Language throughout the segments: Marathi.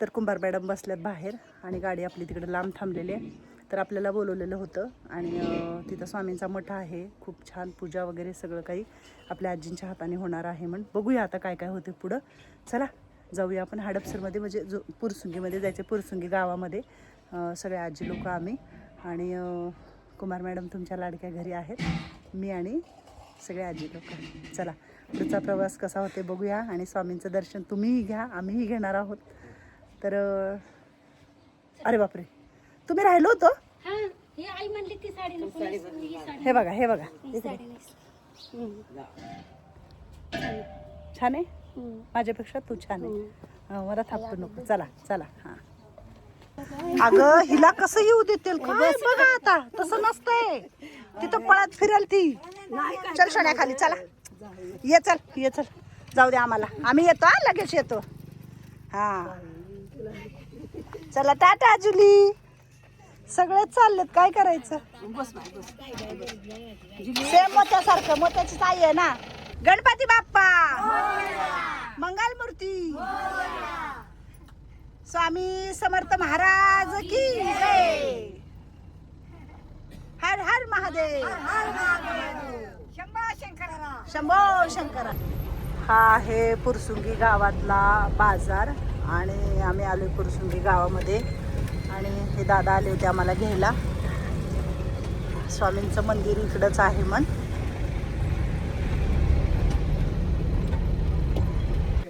तर कुंभार मॅडम बसल्यात बाहेर आणि गाडी आपली तिकडे लांब थांबलेली आहे. तर आपल्याला बोलवलेलं होतं आणि तिथं स्वामींचा मठ आहे, खूप छान पूजा वगैरे सगळं काही आपल्या आजींच्या हाताने होणार आहे. म्हणून बघूया आता काय काय होते पुढं. चला जाऊया आपण हडपसरमध्ये, म्हणजे जो पुरसुंगीमध्ये जायचं, पुरसुंगी गावामध्ये सगळे आजी लोक आम्ही आणि कुमार मॅडम तुमच्या लाडक्या घरी आहेत, मी आणि सगळे आजी लोक. चला पुढचा प्रवास कसा होते बघूया आणि स्वामींचं दर्शन तुम्हीही घ्या, आम्हीही घेणार आहोत. तर अरे बापरे, तुम्ही राहिलो होतो. हे बघा हे बघा, छान आहे, माझ्यापेक्षा तू छान आहे, मला थापतो नको. चला चला. हा अगं हिला कसं येऊ देतील काय बघा, आता तसं नसतंय, तिथं पळत फिरेल ती. चल शण्याखाली चला, ये चल ये चल, जाऊ दे आम्हाला, आम्ही येतो हा, लगेच येतो. हा चला टाटा जुली, सगळे चाललेत, काय करायचं. सेम मोत्यासारखं, मोत्याची ताई आहे ना. गणपती बाप्पा मंगल मूर्ती, स्वामी समर्थ महाराज की जय. हर हर महादेव, शंभो शंकरा. हा आहे पुरसुंगी गावातला बाजार आणि आम्ही आलोय पुरसुंगी गावामध्ये आणि हे दादा आले होते आम्हाला घ्यायला. स्वामींचं मंदिर इकडंच आहे. मन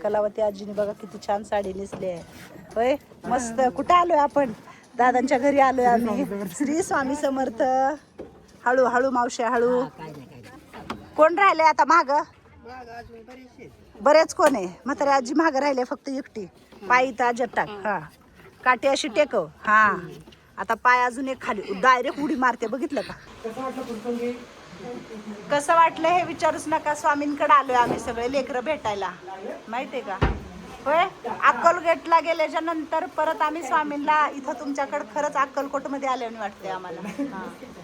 कलावती आजीने बघा किती छान साडी नेसली आहे. होय मस्त. कुठं आलोय आपण, दादांच्या घरी आलोय आम्ही. श्री स्वामी समर्थ. हळू हळू मावशी हळू. कोण राहिले आता माग, बरेच कोण आहे. म्हातारी आजी माग राहिले फक्त एकटी, पायी ताज टाक. हा काठी अशी टेकव. हा आता पाय अजून एक खाली, डायरेक्ट उडी मारते, बघितलं का. कसं वाटलं हे विचारूच नका. स्वामींकडे आलोय आम्ही सगळे लेकरं भेटायला, माहितीये का. होय अक्कलकोटला गेल्याच्या नंतर परत आम्ही स्वामींना इथं तुमच्याकडे खरंच अक्कलकोट मध्ये आल्याने वाटते आम्हाला.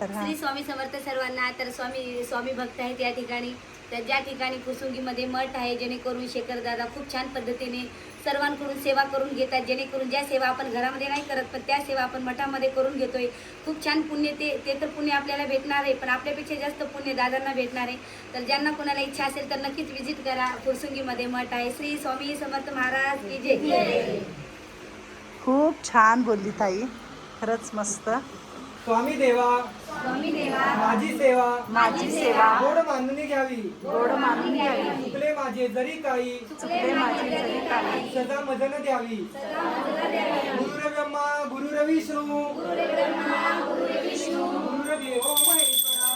श्री स्वामी समर्थ सर्वांना. तर स्वामी भक्त आहेत या ठिकाणी, तर ज्या ठिकाणी पुरसुंगीमध्ये मठ आहे, जेणेकरून शेखर दादा खूप छान पद्धतीने सर्वांकडून सेवा करून घेतात. जेणेकरून ज्या सेवा आपण घरामध्ये नाही करत, पण त्या सेवा आपण मठामध्ये करून घेतोय. खूप छान पुण्य ते तर पुण्य आपल्याला भेटणार आहे, पण आपल्यापेक्षा जास्त पुण्य दादांना भेटणार आहे. तर ज्यांना कोणाला इच्छा असेल तर नक्कीच विजिट करा. पुरसुंगीमध्ये मठ आहे. श्री स्वामी समर्थ महाराज की जय. खूप छान बोलली ताई, खरंच मस्त. स्वामी देवा, स्वामी देवा माझी सेवा, माझी सेवा गोड मानून घ्यावी. गोड मानून घ्यावी. चुकले माझे जरी काही, चुकले माझे जरी काही, सदा मदन द्यावी. गुरुर ब्रह्मा गुरुर विष्णू, गुरुदेव महेश्वरा,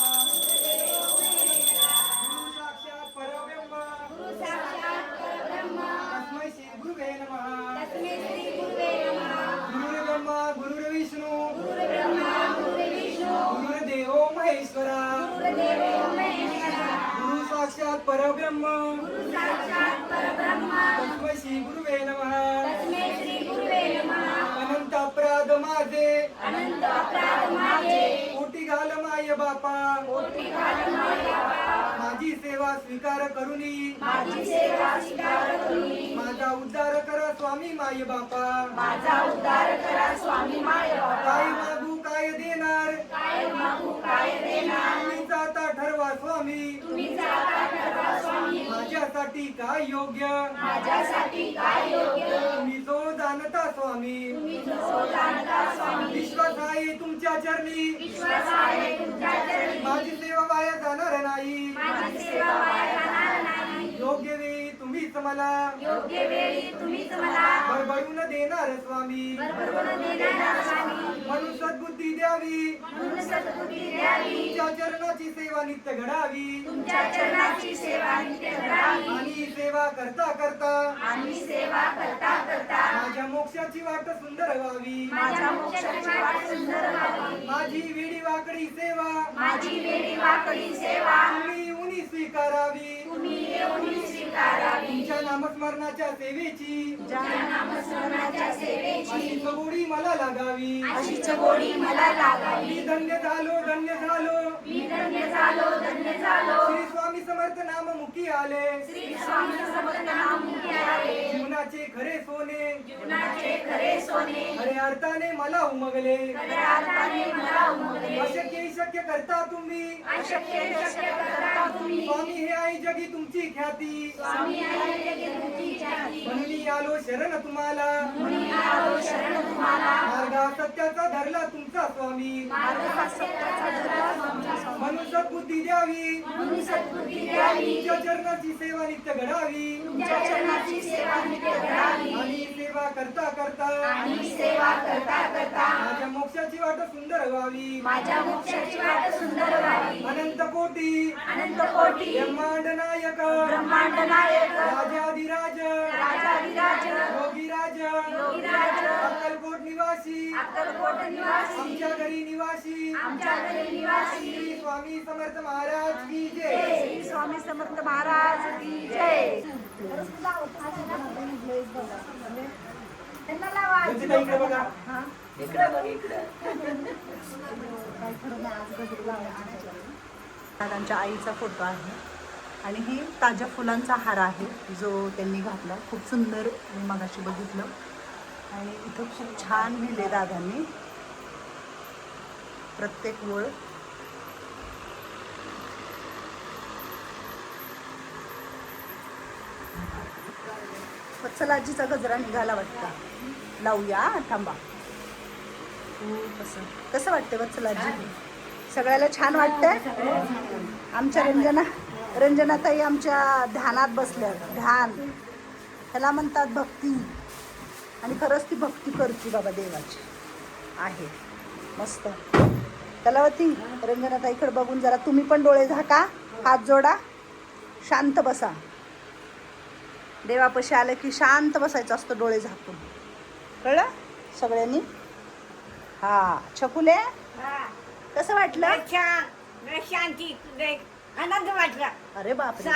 गुरु साक्षात परब्रह्म, तस्मै श्री गुरुवे नमः. गुरुर ब्रह्मा गुरुर विष्णू, गुरुदेव महेश्वरा, गुरु साक्षात परब्रह्म, तस्मै श्री गुरुवे नमः. अनंत अपराध माझे, कोटी घाल माय बापा, माझी सेवा स्वीकार करुनी, माझा उद्धार करा स्वामी माय बापा. काय मागू काय देणार, तुम्हीच आता ठरवा स्वामी. माझ्यासाठी काय योग्य, तुम्ही जो जाणता स्वामी. विश्वास आहे तुमच्या चरणी, माझी सेवा वाया जाणार नाही. योग्य वेळी तुम्हीच मला भरभरून देणार स्वामी. म्हणून सद्बुद्धी द्यावी, तुमच्या चरणाची सेवा नित्य घडावी. आणि सेवा करता करता माझ्या मोक्षाची वाट सुंदर व्हावी. माझी वेडी वाकडी सेवा तुम्ही उनी स्वीकारावी. तुमच्या नामस्मरणाच्या सेवेची अशीच गोडी मला लागावी. मी धन्य झालो धन्य झालो, श्री स्वामी समर्थ नाम मुखी आले. जीवनाचे खरे सोने खरे अर्थाने मला उमगले अशक्य शक्य करता तुम्ही स्वामी हे आई जगी तुमची ख्याती म्हणून आलो शरण तुम्हाला मार्ग सत्याचा धरला तुमचा स्वामी म्हणून सद्बुद्धी द्यावी तुमच्या चरणाची सेवा नित्य घडावी आणि सेवा करता करता माझ्या मोक्षाची वाट सुंदर व्हावी अनंत कोटी ब्रह्मांड नायक राजाधिराज योगीराज अक्कलकोट निवासी आमच्या घरी निवासी श्री स्वामी समर्थ महाराज की जय. स्वामी समर्थ महाराज की जय. इकडे बघा. दादांच्या आईचा फोटो आहे आणि ही ताज्या फुलांचा हार आहे जो त्यांनी घातला. खूप सुंदर मी मगाशी बघितलं आणि इथं खूप छान लिहिले दादांनी प्रत्येक ओळ. वत्सलाजीचा गजरा निघाला वाटतं. लावूया थांबा. कसं वाटतं वत्सलाजी? सगळ्याला छान वाटतंय. आमच्या रंजनाताई आमच्या ध्यानात बसल्या. ध्यान त्याला म्हणतात भक्ती आणि खरंच ती भक्ती करते बाबा देवाची आहे. मस्त कलावती रंजनाताईकडे बघून जरा तुम्ही पण डोळे झाका, हात जोडा, शांत बसा. देवापाशी आलं की शांत बसायचं असतं डोळे झाकून. कळलं सगळ्यांनी? हा छकुले कसं वाटलं? शांती आनंद वाटला. अरे बापरे.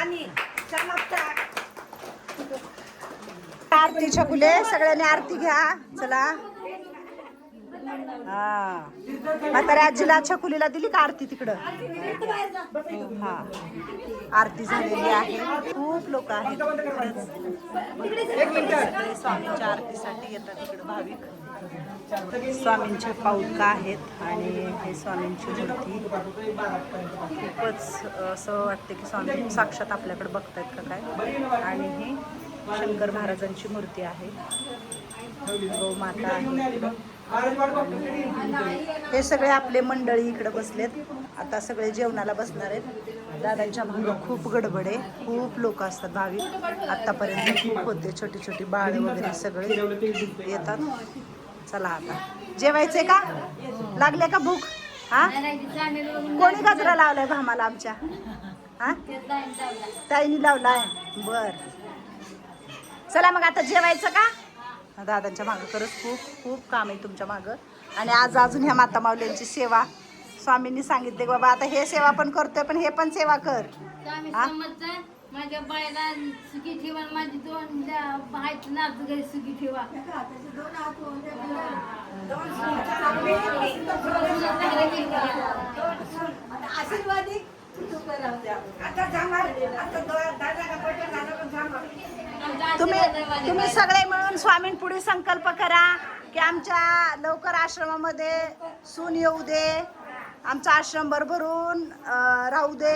आरती छकुले सगळ्यांनी आरती घ्या. चला हा म्हाताऱ्या आजीला छकुलीला दिली का आरती तिकडं? हा आरती झालेली आहे. खूप लोक आहेत सगळे स्वामींच्या आरतीसाठी येतात इकडे भाविक. स्वामींचे पाऊलका आहेत आणि हे स्वामींची मूर्ती. खूपच असं वाटते की स्वामी साक्षात आपल्याकडे बघतायत का काय. आणि ही शंकर महाराजांची मूर्ती आहे. गोमाता आहे. हे सगळे आपले मंडळी इकडे बसलेत. आता सगळे जेवणाला बसणार आहेत. दादांच्या मागं खूप गडबड आहे. खूप लोक असतात भाविक. आत्तापर्यंत खूप होते. छोटी छोटी बाळ वगैरे सगळे येतात. चला आता जेवायचे का? लागले का भूक? हा कोणी गजरा लावलाय भामाला आमच्या? हा ताईनी लावलाय. बर चला मग आता जेवायचं का? दादांच्या मागं खरंच खूप खूप काम आहे तुमच्या मागं. आणि आज अजून ह्या माता माऊल्यांची सेवा स्वामींनी सांगितले बाबा आता हे सेवा पण करतोय पण हे पण सेवा कर. माझ्या बायला सुखी ठेवा. माझी दोन आहेत नाच घरी सुखी ठेवा. तुम्ही सगळे मिळून स्वामींपुढे संकल्प करा की आमच्या लवकर आश्रमामध्ये सून येऊ दे. आमचा आश्रम भरभरून राहू दे.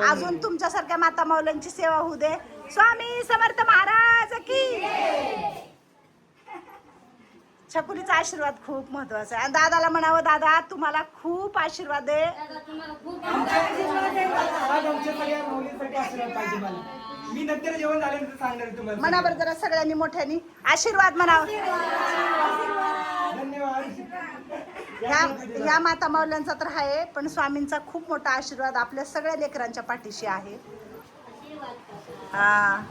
अजून तुमच्यासारख्या माता माऊल्यांची सेवा होऊ दे. स्वामी समर्थ महाराज की. छकुलीचा आशीर्वाद खूप महत्वाचा आहे. आणि दादाला म्हणावं दादा तुम्हाला खूप आशीर्वाद आहे. आज आमच्या सगळ्या माऊलींसाठी आशीर्वाद पाहिजे मला. मी नंतर जेवण झाल्यानंतर सांगणार तुम्हाला. मनावर जरा सगळ्यांनी मोठ्यानी आशीर्वाद म्हणावं. धन्यवाद. ह्या माता माऊल्यांचा तर आहे पण स्वामींचा खूप मोठा आशीर्वाद आपल्या सगळ्या लेकरांच्या पाठीशी आहे. हा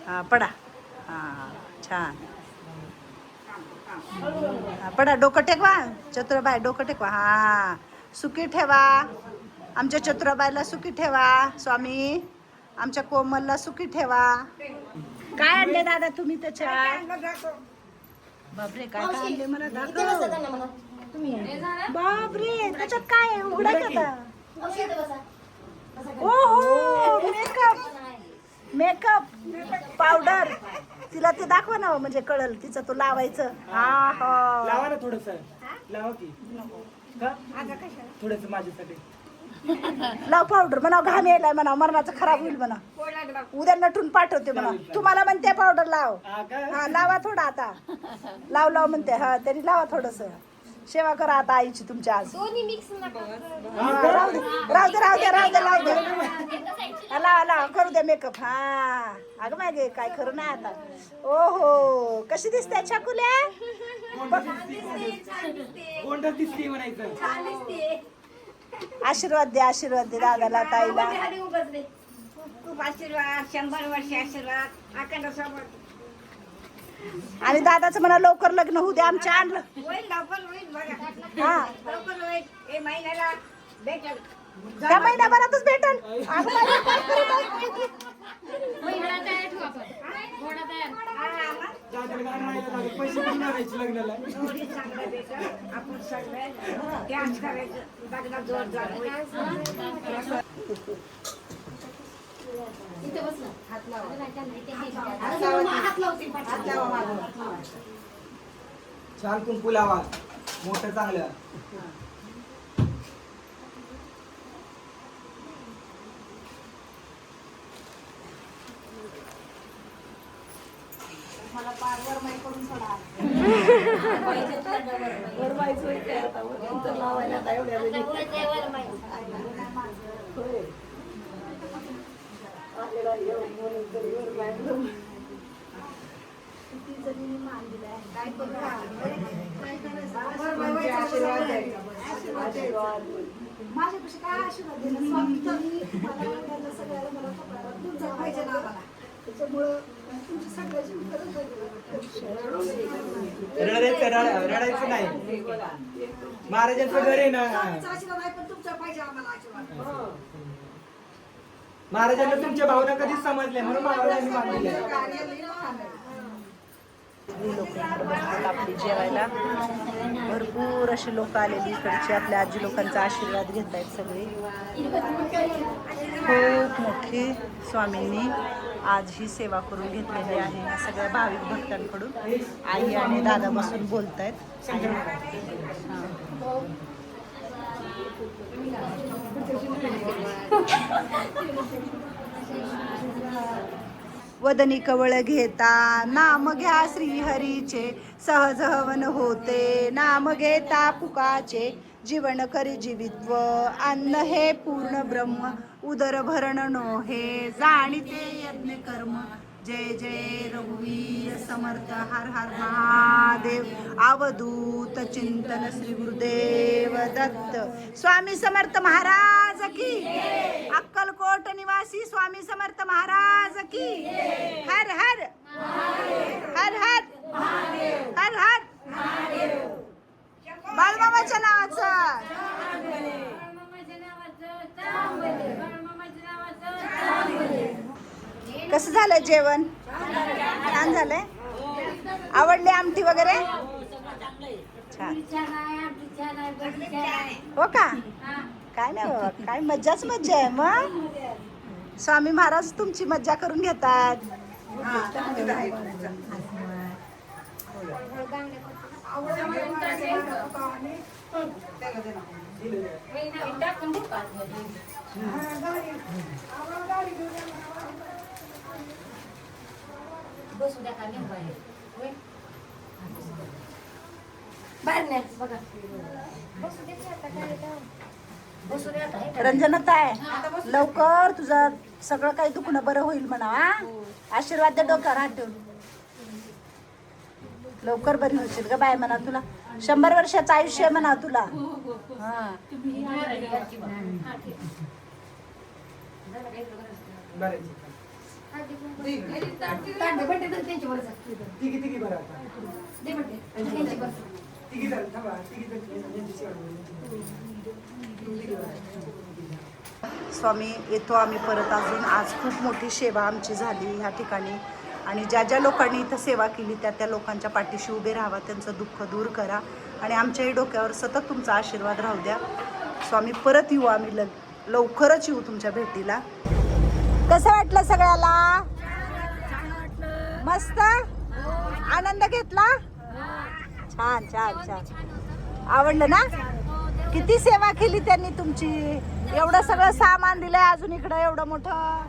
हा पडा. हा छान. पडा डोकं टेकवा. चतुराबाई डोकं टेकवा. हा सुखी ठेवा. आमच्या चतुराबाईला सुखी ठेवा. स्वामी आमच्या कोमलला सुखी ठेवा. काय आणले दादा तुम्ही त्याच्यात? बापरे काय काय आणले मला दाखव. बापरे त्याच्यात काय आहे? उघडा की आता. ओहो मेकअप पावडर तिला ते दाखवा ना म्हणजे कळल तिचं तो लावायचं. हा हा लावा ना थोडस, लावा की का आता कशाला थोडस माझ्यासाठी. लाव पावडर म्हणा, घाम यायलाय म्हणा, मरणाचं खराब होईल म्हणा, पोळात बघ उद्या नटून पाठवते म्हणा. तुम्हाला म्हणते पावडर लाव. हा का हा लावा थोडा आता, लाव लाव म्हणते. हा तरी लावा थोडस, सेवा करा आता आईची तुमच्या आज. दोन्ही मिक्स नका हा, राहू दे राहू दे राहू दे राहू दे लावू दे. हा, लावा लावा करू दे मेकअप. हा अगं मागे काय खरं नाही आता. ओ कशी दिसते छकुल्या? कोणतं दिसते म्हणायचं. छान दिसते. आशीर्वाद दे दादाला ताईला. खूप आशीर्वाद, 100 वर्ष आशीर्वाद, अखंड सोबत आणि दादाचं म्हणा लवकर लग्न होऊ दे आमच्या. आणलं होईल, लवकर होईल बघा. हा लवकर होईल. हे महिन्याला भेटेल. त्या महिन्याभरातच भेटल. अगं बाई, काय करू बाई? हा, मग दादाला गाणं राहायला लागेल, पैसे पण मारायचे लग्नाला. एवढी चांगलं भेटल. आपण सगळे डान्स करायचं, लग्नात जोरदार होईल. छान कुंकू लावा, मोठं चांगलं. मला पार वरमाई करून सोडा. माझ्यापेक्षा काय आशीर्वाद दिला स्वामी तुम्ही मला वाटायला सगळ्याला मला कपडा तुमचा पाहिजे ना आम्हाला. त्याच्यामुळं तुमची सगळ्याची रडायचं नाही. महाराजांचं घर आहे ना. आशीर्वाद आहे पण तुमचा पाहिजे आम्हाला आशीर्वाद. महाराजांना तुमच्या भावना कधीच समजल्या म्हणून महाराजांनी मानले. लोक आपली जेवायला भरपूर अशी लोक आलेली इकडची आपल्या आजी लोकांचा आशीर्वाद घेत आहेत सगळे. खूप मोठी स्वामींनी आज ही सेवा करून घेतलेली आहे या सगळ्या भाविक भक्तांकडून. आई आणि दादा बसून बोलत आहेत. वदनी कवळ घेता नाम घ्या श्रीहरीचे, सहज हवन होते नाम घेता पुकाचे. जीवन करी जीवित्व अन्न हे पूर्ण ब्रह्म, उदर भरण नो हे जाणीते यज्ञ कर्म. जय जय रघुवीर समर्थ हर हर महादेव. अवधूत चिंतन श्री गुरुदेव दत्त. स्वामी समर्थ महाराज की, अक्कलकोट निवासी स्वामी समर्थ महाराज की. हर हर हर हर हर हर बाळमामाच्या नावाचं. कसं झालं जेवण? छान झालंय. आवडले आमटी वगैरे? छान. हो का? काय नाही बाबा, काय मज्जाच मज्जा आहे. मग स्वामी महाराज तुमची मज्जा करून घेतात. रंजनाता आहे लवकर तुझं सगळं काही दुखणं बरं होईल म्हणा. आशीर्वाद दे डोक्यावर हात ठेवून. लवकर बरी होशील ग बाय म्हणा. तुला 100 वर्षाचं आयुष्य आहे म्हणा तुला. हा तिघी बरं आता. तिघी जण थांबा, तिघी स्वामी येतो आम्ही परत. अजून आज खूप मोठी सेवा आमची झाली ह्या ठिकाणी. आणि ज्या ज्या लोकांनी इथं सेवा केली त्या त्या लोकांच्या पाठीशी उभे राहावा, त्यांचं दुःख दूर करा आणि आमच्याही डोक्यावर सतत तुमचा आशीर्वाद राहू द्या. स्वामी परत येऊ आम्ही, लवकरच येऊ तुमच्या भेटीला. कसं वाटलं सगळ्याला? मस्त आनंद घेतला. छान छान छान. आवडलं ना? किती सेवा केली त्यांनी तुमची. एवढं सगळं सामान दिलंय अजून इकडं एवढं मोठं.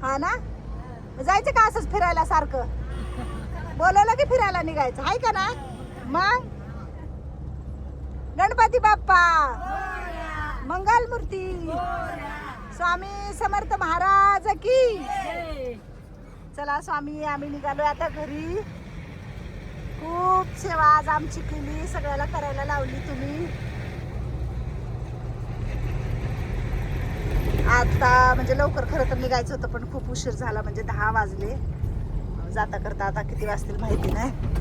हा ना? जायचं का असंच फिरायला सारखं? बोलवलं की फिरायला निघायचं आहे का ना? मग गणपती बाप्पा मंगल मूर्ती स्वामी समर्थ महाराज की. चला स्वामी, आम्ही निघालोय आता घरी. खूप सेवा आज आमची केली, सगळ्याला करायला लावली तुम्ही. आता म्हणजे लवकर खरं तर निघायचं होतं पण खूप उशीर झाला, म्हणजे 10 वाजले. जाता करता आता किती वाजतील माहिती नाही.